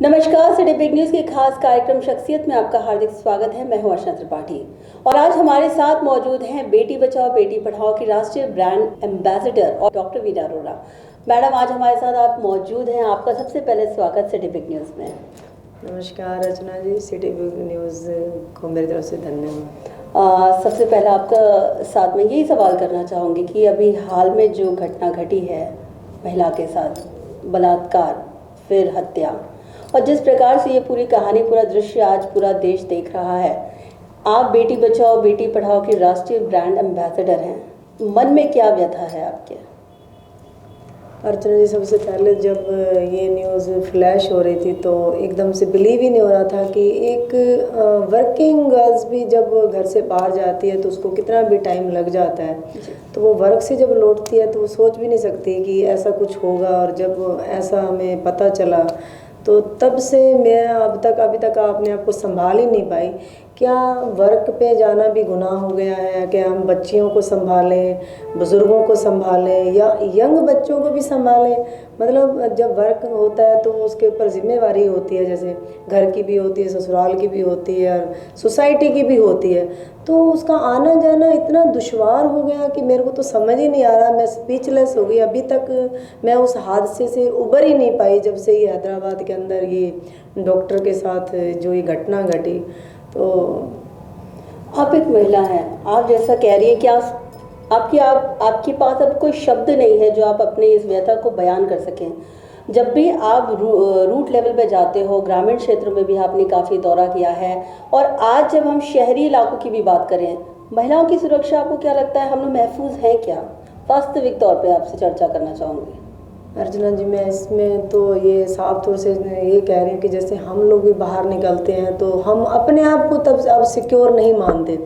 नमस्कार, city big news के खास कार्यक्रम शख्सियत में आपका हार्दिक स्वागत है। मैं हूं अर्चना त्रिपाठी और आज हमारे साथ मौजूद हैं बेटी बचाओ बेटी पढ़ाओ की राष्ट्रीय ब्रांड एम्बेसडर और डॉक्टर वीना अरोड़ा। मैडम, आज हमारे साथ आप मौजूद हैं। आपका सबसे पहले स्वागत सिटी बिग न्यूज़ में। नमस्कार अर्चना जी, सिटी बिग न्यूज़ को मेरी तरफ से धन्यवाद। सबसे पहले आपका साथ में यही सवाल करना चाहूँगी कि अभी हाल में जो घटना घटी है महिला के साथ, बलात्कार फिर हत्या, और जिस प्रकार से ये पूरी कहानी, पूरा दृश्य आज पूरा देश देख रहा है, आप बेटी बचाओ बेटी पढ़ाओ के राष्ट्रीय ब्रांड एम्बेसडर हैं। मन में क्या व्यथा है आपके? अर्चना जी, सबसे पहले जब ये न्यूज़ फ्लैश हो रही थी तो एकदम से बिलीव ही नहीं हो रहा था कि एक वर्किंग गर्ल्स भी जब घर से बाहर जाती है तो उसको कितना भी टाइम लग जाता है, तो वो वर्क से जब लौटती है तो वो सोच भी नहीं सकती कि ऐसा कुछ होगा। और जब ऐसा हमें पता चला तो तब से मैं अभी तक अपने आप को संभाल ही नहीं पाई। क्या वर्क पे जाना भी गुनाह हो गया है? क्या हम बच्चियों को संभालें, बुज़ुर्गों को संभालें या यंग बच्चों को भी संभालें? मतलब जब वर्क होता है तो उसके ऊपर जिम्मेवारी होती है, जैसे घर की भी होती है, ससुराल की भी होती है और सोसाइटी की भी होती है। तो उसका आना जाना इतना दुश्वार हो गया कि मेरे को तो समझ ही नहीं आ रहा, मैं स्पीचलेस हो गई। अभी तक मैं उस हादसे से उबर ही नहीं पाई जब से ये हैदराबाद के अंदर ये डॉक्टर के साथ जो ये घटना घटी। तो आप एक महिला हैं, आप जैसा कह रही हैं कि आपके पास अब कोई शब्द नहीं है जो आप अपने इस व्यथा को बयान कर सकें। जब भी आप रूट लेवल पे जाते हो, ग्रामीण क्षेत्रों में भी आपने काफ़ी दौरा किया है, और आज जब हम शहरी इलाकों की भी बात करें, महिलाओं की सुरक्षा आपको क्या लगता है, हम लोग महफूज हैं क्या? वास्तविक तौर पे आपसे चर्चा करना चाहूँगी। अर्चना जी, मैं इसमें तो ये साफ तौर से ये कह रही हूँ कि जैसे हम लोग भी बाहर निकलते हैं तो हम अपने आप को तब अब सिक्योर नहीं मानते,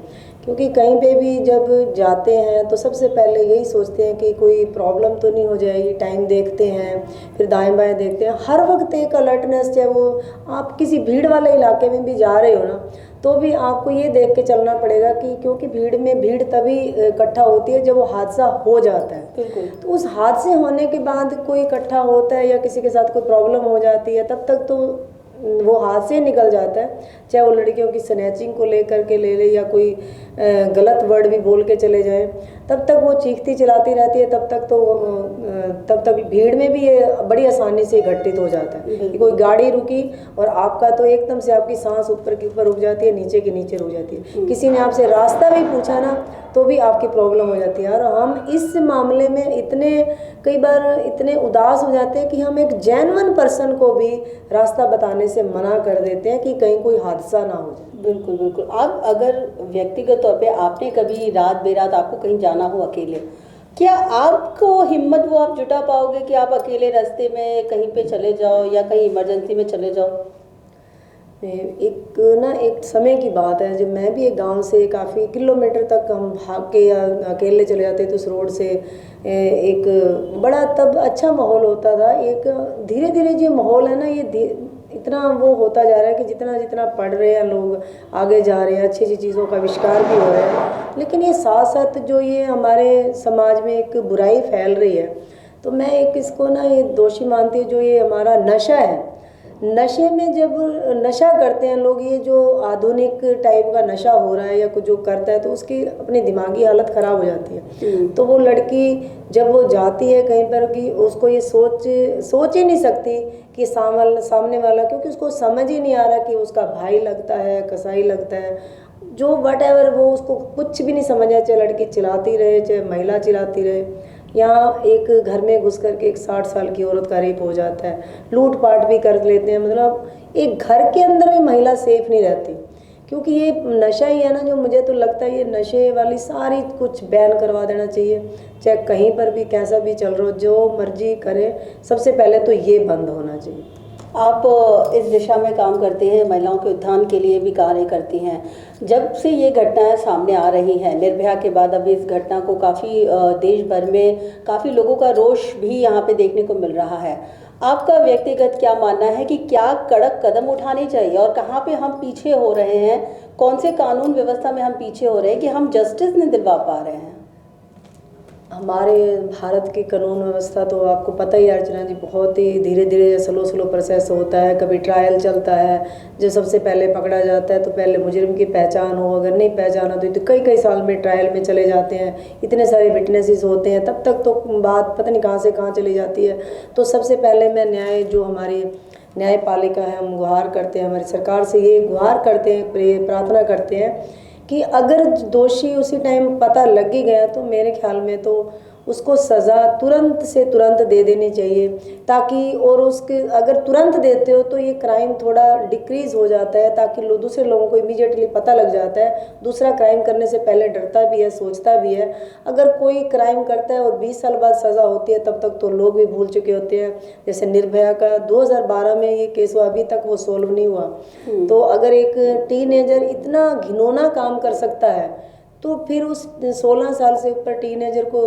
क्योंकि कहीं पे भी जब जाते हैं तो सबसे पहले यही सोचते हैं कि कोई प्रॉब्लम तो नहीं हो जाएगी। टाइम देखते हैं, फिर दाएं बाएं देखते हैं, हर वक्त एक अलर्टनेस। चाहे वो आप किसी भीड़ वाले इलाके में भी जा रहे हो ना, तो भी आपको ये देख के चलना पड़ेगा कि क्योंकि भीड़ तभी इकट्ठा होती है जब वो हादसा हो जाता है। बिल्कुल। तो उस हादसे होने के बाद कोई इकट्ठा होता है या किसी के साथ कोई प्रॉब्लम हो जाती है, तब तक तो वो हाथ से निकल जाता है। चाहे वो लड़कियों की स्नैचिंग को लेकर के ले ले या कोई गलत वर्ड भी बोल के चले जाए, तब तक वो चीखती चिल्लाती रहती है। तब तक भीड़ में भी ये बड़ी आसानी से घटित हो जाता है कि कोई गाड़ी रुकी और आपका तो एकदम से आपकी सांस ऊपर के ऊपर रुक जाती है, नीचे के नीचे रुक जाती है। किसी ने आपसे रास्ता भी पूछा ना तो भी आपकी प्रॉब्लम हो जाती है। और हम इस मामले में कई बार इतने उदास हो जाते हैं कि हम एक जेन्युइन पर्सन को भी रास्ता बताने से मना कर देते हैं कि कहीं कोई हादसा ना हो जाए। बिल्कुल बिल्कुल। आप अगर व्यक्तिगत तौर पे आपने कभी रात बेरात आपको कहीं जाना हो अकेले, क्या आपको हिम्मत वो आप जुटा पाओगे कि आप अकेले रास्ते में कहीं पे चले जाओ या कहीं इमरजेंसी में चले जाओ? एक समय की बात है जब मैं भी एक गांव से काफ़ी किलोमीटर तक हम भाग के या अकेले चले जाते तो उस रोड से एक बड़ा तब अच्छा माहौल होता था। एक धीरे धीरे जो माहौल है ना, ये इतना वो होता जा रहा है कि जितना जितना पढ़ रहे हैं लोग, आगे जा रहे हैं, अच्छी अच्छी चीज़ों का आविष्कार भी हो रहा है, लेकिन ये साथ साथ जो ये हमारे समाज में एक बुराई फैल रही है, तो मैं एक इसको ना ये दोषी मानती हूँ। जो ये हमारा नशा है, नशे में जब नशा करते हैं लोग, ये जो आधुनिक टाइप का नशा हो रहा है या कुछ जो करता है तो उसकी अपनी दिमागी हालत ख़राब हो जाती है। तो वो लड़की जब वो जाती है कहीं पर कि उसको ये सोच ही नहीं सकती कि सामने वाला, क्योंकि उसको समझ ही नहीं आ रहा कि उसका भाई लगता है, कसाई लगता है, जो वट वो उसको कुछ भी नहीं समझ आया। चाहे लड़की चिल्लाती रहे, चाहे महिला चिल्लाती रहे, यहाँ एक घर में घुस करके एक 60 साल की औरत का रेप हो जाता है, लूटपाट भी कर लेते हैं। मतलब एक घर के अंदर भी महिला सेफ नहीं रहती, क्योंकि ये नशा ही है ना। जो मुझे तो लगता है ये नशे वाली सारी कुछ बैन करवा देना चाहिए, चाहे कहीं पर भी कैसा भी चल रहा हो, जो मर्जी करे, सबसे पहले तो ये बंद होना चाहिए। आप इस दिशा में काम करते हैं, महिलाओं के उत्थान के लिए भी कार्य करती हैं। जब से ये घटनाएं सामने आ रही हैं, निर्भया के बाद अभी इस घटना को काफ़ी देश भर में काफ़ी लोगों का रोष भी यहाँ पे देखने को मिल रहा है। आपका व्यक्तिगत क्या मानना है कि क्या कड़क कदम उठाने चाहिए और कहाँ पे हम पीछे हो रहे हैं, कौन से कानून व्यवस्था में हम पीछे हो रहे हैं कि हम जस्टिस नहीं दिलवा पा रहे हैं? हमारे भारत की कानून व्यवस्था तो आपको पता ही है अर्चना जी, बहुत ही धीरे धीरे स्लो स्लो प्रोसेस होता है। कभी ट्रायल चलता है, जो सबसे पहले पकड़ा जाता है तो पहले मुजरिम की पहचान हो, अगर नहीं पहचाना तो कई कई साल में ट्रायल में चले जाते हैं। इतने सारे विटनेसेस होते हैं, तब तक तो बात पता नहीं कहाँ से कहाँ चली जाती है। तो सबसे पहले मैं न्याय जो हमारी न्यायपालिका है, हम गुहार करते हैं, हमारी सरकार से ये गुहार करते हैं, प्रार्थना करते हैं कि अगर दोषी उसी टाइम पता लग ही गया तो मेरे ख्याल में तो उसको सज़ा तुरंत से तुरंत दे देनी चाहिए, ताकि और उसके अगर तुरंत देते हो तो ये क्राइम थोड़ा डिक्रीज़ हो जाता है, ताकि दूसरे लोगों को इमीडिएटली पता लग जाता है। दूसरा क्राइम करने से पहले डरता भी है, सोचता भी है। अगर कोई क्राइम करता है और 20 साल बाद सज़ा होती है, तब तक तो लोग भी भूल चुके होते हैं। जैसे निर्भया का 2012 में ये केस हुआ, अभी तक वो सोल्व नहीं हुआ। तो अगर एक टीनेजर इतना घिनौना काम कर सकता है तो फिर उस 16 साल से ऊपर टीनेजर को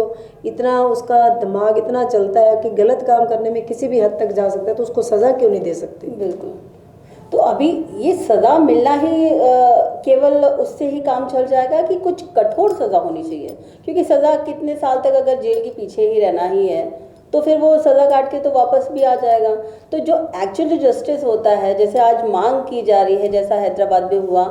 इतना उसका दिमाग इतना चलता है कि गलत काम करने में किसी भी हद तक जा सकता है, तो उसको सज़ा क्यों नहीं दे सकते? बिल्कुल। तो अभी ये सज़ा मिलना ही केवल उससे ही काम चल जाएगा कि कुछ कठोर सज़ा होनी चाहिए? क्योंकि सज़ा कितने साल तक अगर जेल के पीछे ही रहना ही है तो फिर वो सज़ा काट के तो वापस भी आ जाएगा। तो जो एक्चुअल जस्टिस होता है, जैसे आज मांग की जा रही है, जैसा हैदराबाद में हुआ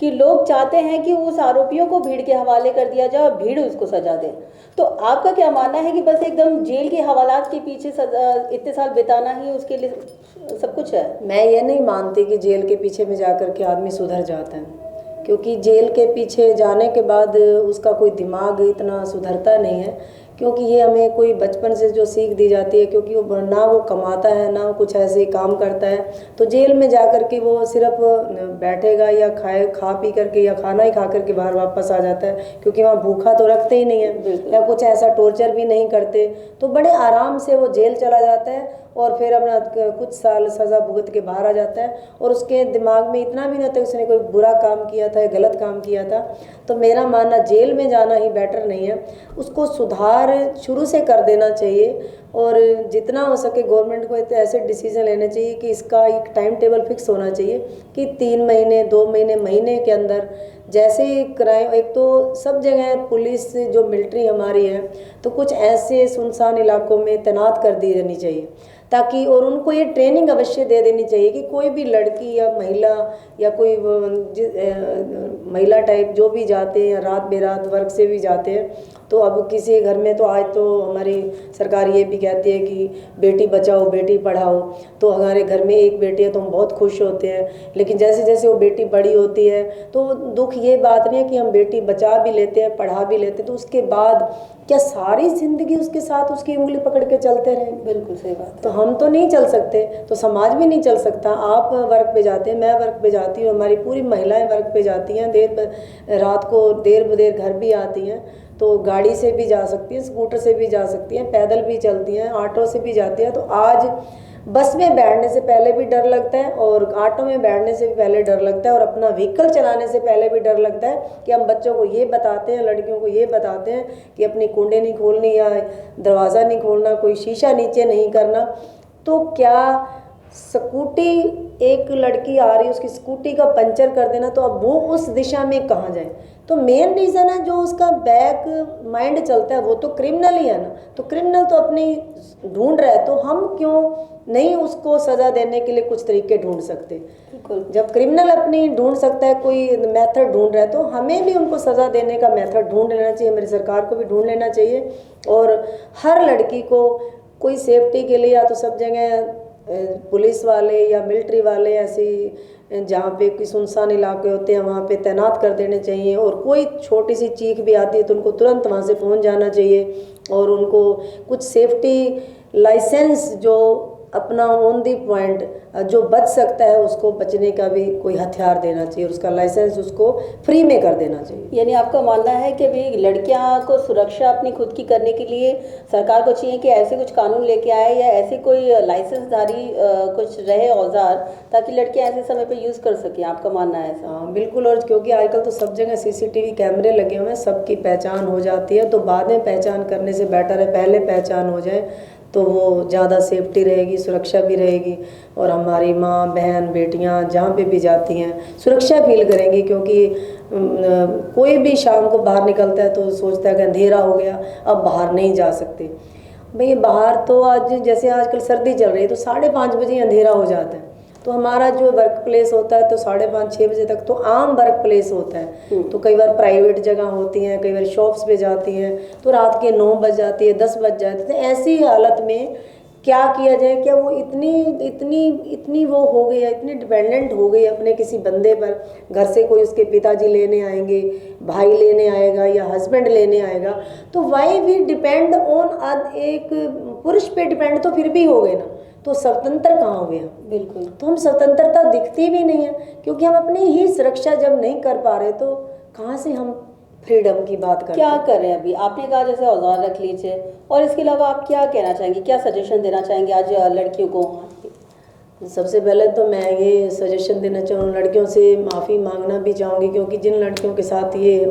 कि लोग चाहते हैं कि उस आरोपियों को भीड़ के हवाले कर दिया जाए और भीड़ उसको सजा दे, तो आपका क्या मानना है कि बस एकदम जेल के हवालात के पीछे इतने साल बिताना ही उसके लिए सब कुछ है? मैं ये नहीं मानती कि जेल के पीछे में जाकर के आदमी सुधर जाता है, क्योंकि जेल के पीछे जाने के बाद उसका कोई दिमाग इतना सुधरता नहीं है। क्योंकि ये हमें कोई बचपन से जो सीख दी जाती है, क्योंकि वो ना वो कमाता है ना वो कुछ ऐसे ही काम करता है, तो जेल में जा कर के वो सिर्फ बैठेगा या खा पी करके या खाना ही खा करके बाहर वापस आ जाता है, क्योंकि वहाँ भूखा तो रखते ही नहीं है या कुछ ऐसा टॉर्चर भी नहीं करते। तो बड़े आराम से वो जेल चला जाता है और फिर अपना कुछ साल सज़ा भुगत के बाहर आ जाता है, और उसके दिमाग में इतना भी नहीं होता उसने कोई बुरा काम किया था या गलत काम किया था। तो मेरा मानना जेल में जाना ही बेटर नहीं है, उसको सुधार शुरू से कर देना चाहिए। और जितना हो सके गवर्नमेंट को ऐसे डिसीजन लेने चाहिए कि इसका एक टाइम टेबल फिक्स होना चाहिए कि 3 महीने 2 महीने महीने के अंदर जैसे क्राइम, एक तो सब जगह पुलिस जो मिलिट्री हमारी है तो कुछ ऐसे सुनसान इलाकों में तैनात कर दी जानी चाहिए, ताकि और उनको ये ट्रेनिंग अवश्य दे देनी चाहिए कि कोई भी लड़की या महिला या कोई महिला टाइप जो भी जाते हैं या रात बेरात वर्क से भी जाते हैं, तो अब किसी घर में तो आज तो हमारी सरकार ये भी कहती है कि बेटी बचाओ बेटी पढ़ाओ। तो हमारे घर में एक बेटी है तो हम बहुत खुश होते हैं, लेकिन जैसे जैसे वो बेटी बड़ी होती है तो दुख ये बात नहीं है कि हम बेटी बचा भी लेते हैं पढ़ा भी लेते हैं, तो उसके बाद क्या सारी ज़िंदगी उसके साथ उसकी उंगली पकड़ के चलते रहें? बिल्कुल सही बात है। तो हम तो नहीं चल सकते, तो समाज भी नहीं चल सकता। आप वर्क पे जाते हैं, मैं वर्क पे जाती हूँ, हमारी पूरी महिलाएं वर्क पे जाती हैं, रात को देर बदेर घर भी आती हैं, तो गाड़ी से भी जा सकती हैं, स्कूटर से भी जा सकती हैं, पैदल भी चलती हैं, ऑटो से भी जाती हैं। तो आज बस में बैठने से पहले भी डर लगता है और ऑटो में बैठने से भी पहले डर लगता है और अपना व्हीकल चलाने से पहले भी डर लगता है कि हम बच्चों को ये बताते हैं, लड़कियों को ये बताते हैं कि अपनी कुंडे नहीं खोलनी या दरवाज़ा नहीं खोलना, कोई शीशा नीचे नहीं करना। तो क्या स्कूटी एक लड़की आ रही है उसकी स्कूटी का पंचर कर देना, तो अब वो उस दिशा में कहाँ जाए? तो मेन रीज़न है जो उसका बैक माइंड चलता है वो तो क्रिमिनल ही है ना, तो क्रिमिनल तो अपनी ढूंढ रहा है, तो हम क्यों नहीं उसको सज़ा देने के लिए कुछ तरीके ढूंढ सकते? जब क्रिमिनल अपनी ढूंढ सकता है, कोई मेथड ढूंढ रहा है, तो हमें भी उनको सज़ा देने का मेथड ढूंढ लेना चाहिए, हमारी सरकार को भी ढूंढ लेना चाहिए। और हर लड़की को कोई सेफ्टी के लिए या तो सब जगह पुलिस वाले या मिलिट्री वाले ऐसी जहाँ पे कोई सुनसान इलाके होते हैं वहाँ पे तैनात कर देने चाहिए, और कोई छोटी सी चीख भी आती है तो उनको तुरंत वहाँ से पहुँच जाना चाहिए, और उनको कुछ सेफ्टी लाइसेंस जो अपना ऑन दी पॉइंट जो बच सकता है उसको बचने का भी कोई हथियार देना चाहिए और उसका लाइसेंस उसको फ्री में कर देना चाहिए। यानी आपका मानना है कि भाई लड़कियां को सुरक्षा अपनी खुद की करने के लिए सरकार को चाहिए कि ऐसे कुछ कानून लेके आए या ऐसे कोई लाइसेंसधारी कुछ रहे औजार, ताकि लड़कियां ऐसे समय पे यूज़ कर सकें? आपका मानना है ऐसा? हाँ बिल्कुल, और क्योंकि आजकल तो सब जगह CCTV कैमरे लगे हुए हैं, सबकी पहचान हो जाती है, तो बाद में पहचान करने से बेटर है पहले पहचान हो जाए। तो वो ज़्यादा सेफ्टी रहेगी, सुरक्षा भी रहेगी, और हमारी माँ बहन बेटियाँ जहाँ पे भी जाती हैं सुरक्षा फील करेंगी। क्योंकि कोई भी शाम को बाहर निकलता है तो सोचता है कि अंधेरा हो गया, अब बाहर नहीं जा सकते। भाई बाहर तो आज जैसे आजकल सर्दी चल रही है तो 5:30 बजे अंधेरा हो जाता है। तो हमारा जो वर्क प्लेस होता है तो 5:30-6 बजे तक तो आम वर्क प्लेस होता है। तो कई बार प्राइवेट जगह होती हैं, कई बार शॉप्स पे जाती हैं तो रात के 9 बज जाती है, 10 बज जाते हैं। तो ऐसी हालत में क्या किया जाए? क्या वो इतनी वो हो गई है, इतनी डिपेंडेंट हो गई अपने किसी बंदे पर। घर से कोई उसके पिताजी लेने आएंगे, भाई लेने आएगा या हस्बैंड लेने आएगा, तो वाई वी डिपेंड ऑन एक पुरुष पे डिपेंड तो फिर भी हो गए ना, तो स्वतंत्र कहाँ हो गया? बिल्कुल। तो हम स्वतंत्रता दिखती भी नहीं है, क्योंकि हम अपनी ही सुरक्षा जब नहीं कर पा रहे तो कहाँ से हम फ्रीडम की बात करते क्या कर रहे हैं अभी? आपने कहा जैसे औजार रख लीजिए, और इसके अलावा आप क्या कहना चाहेंगे, क्या सजेशन देना चाहेंगे आज लड़कियों को? सबसे पहले तो मैं ये सजेशन देना चाहूँ, लड़कियों से माफ़ी मांगना भी चाहूँगी, क्योंकि जिन लड़कियों के साथ ये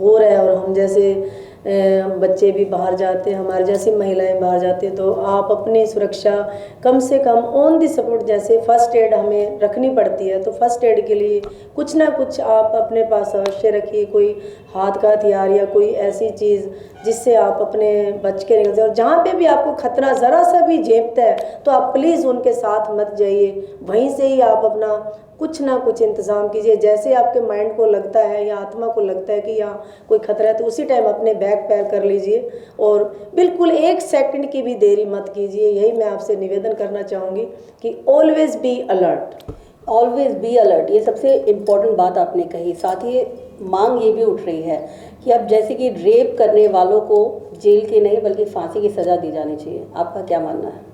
हो रहा है और हम जैसे बच्चे भी बाहर जाते हैं, हमारे जैसी महिलाएं बाहर जाती हैं, तो आप अपनी सुरक्षा कम से कम ऑन दी सपोर्ट, जैसे फर्स्ट एड हमें रखनी पड़ती है, तो फर्स्ट एड के लिए कुछ ना कुछ आप अपने पास अवश्य रखिए। कोई हाथ का हथियार या कोई ऐसी चीज़ जिससे आप अपने बच के निकल जाए। और जहाँ पे भी आपको खतरा ज़रा सा भी झेपता है तो आप प्लीज़ उनके साथ मत जाइए, वहीं से ही आप अपना कुछ ना कुछ इंतज़ाम कीजिए। जैसे आपके माइंड को लगता है या आत्मा को लगता है कि यहाँ कोई खतरा है, तो उसी टाइम अपने बैग पैक कर लीजिए और बिल्कुल 1 सेकंड की भी देरी मत कीजिए। यही मैं आपसे निवेदन करना चाहूँगी कि always be alert. Always be alert, ये सबसे इम्पोर्टेंट बात आपने कही। साथ ही मांग ये भी उठ रही है कि अब जैसे कि रेप करने वालों को जेल की नहीं बल्कि फांसी की सज़ा दी जानी चाहिए। आपका क्या मानना है?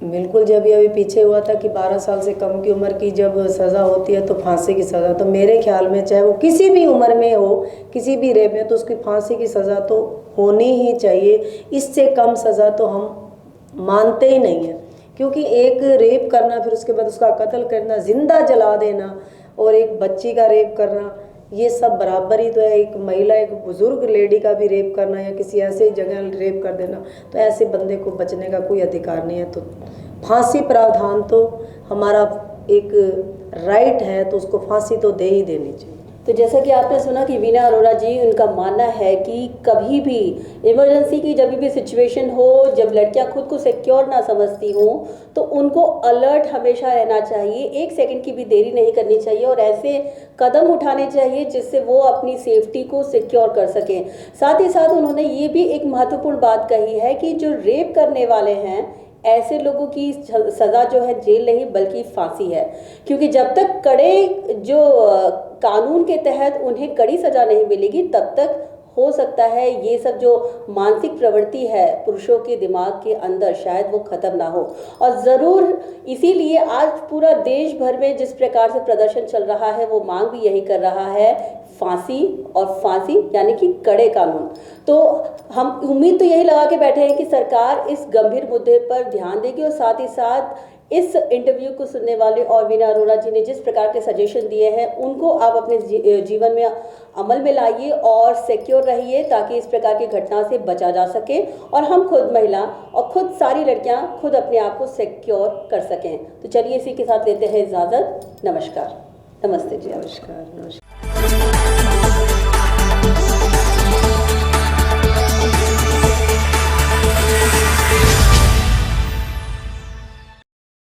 बिल्कुल, जब अभी पीछे हुआ था कि 12 साल से कम की उम्र की जब सज़ा होती है तो फांसी की सज़ा, तो मेरे ख्याल में चाहे वो किसी भी उम्र में हो, किसी भी रेप में, तो उसकी फांसी की सज़ा तो होनी ही चाहिए। इससे कम सज़ा तो हम मानते ही नहीं हैं, क्योंकि एक रेप करना, फिर उसके बाद उसका कत्ल करना, जिंदा जला देना, और एक बच्ची का रेप करना, ये सब बराबर ही तो है। एक महिला, एक बुजुर्ग लेडी का भी रेप करना या किसी ऐसे जगह रेप कर देना, तो ऐसे बंदे को बचने का कोई अधिकार नहीं है। तो फांसी प्रावधान तो हमारा एक राइट है, तो उसको फांसी तो दे ही देनी चाहिए। तो जैसा कि आपने सुना कि वीना अरोड़ा जी, उनका मानना है कि कभी भी इमरजेंसी की जब भी सिचुएशन हो, जब लड़कियां खुद को सिक्योर ना समझती हों, तो उनको अलर्ट हमेशा रहना चाहिए, 1 सेकंड की भी देरी नहीं करनी चाहिए और ऐसे कदम उठाने चाहिए जिससे वो अपनी सेफ्टी को सिक्योर कर सकें। साथ ही साथ उन्होंने ये भी एक महत्वपूर्ण बात कही है कि जो रेप करने वाले हैं, ऐसे लोगों की सज़ा जो है जेल नहीं बल्कि फांसी है, क्योंकि जब तक कड़े जो कानून के तहत उन्हें कड़ी सज़ा नहीं मिलेगी तब तक हो सकता है ये सब जो मानसिक प्रवृत्ति है पुरुषों के दिमाग के अंदर शायद वो ख़त्म ना हो। और ज़रूर इसीलिए आज पूरा देश भर में जिस प्रकार से प्रदर्शन चल रहा है वो मांग भी यही कर रहा है, फांसी, और फांसी यानी कि कड़े कानून। तो हम उम्मीद तो यही लगा के बैठे हैं कि सरकार इस गंभीर मुद्दे पर ध्यान देगी और साथ ही साथ इस इंटरव्यू को सुनने वाले और वीना अरोड़ा जी ने जिस प्रकार के सजेशन दिए हैं उनको आप अपने जीवन में अमल में लाइए और सिक्योर रहिए, ताकि इस प्रकार की घटना से बचा जा सके और हम खुद महिला और खुद सारी लड़कियां खुद अपने आप को सिक्योर कर सकें। तो चलिए इसी के साथ लेते हैं इजाज़त। नमस्कार। नमस्ते जी। नमस्कार।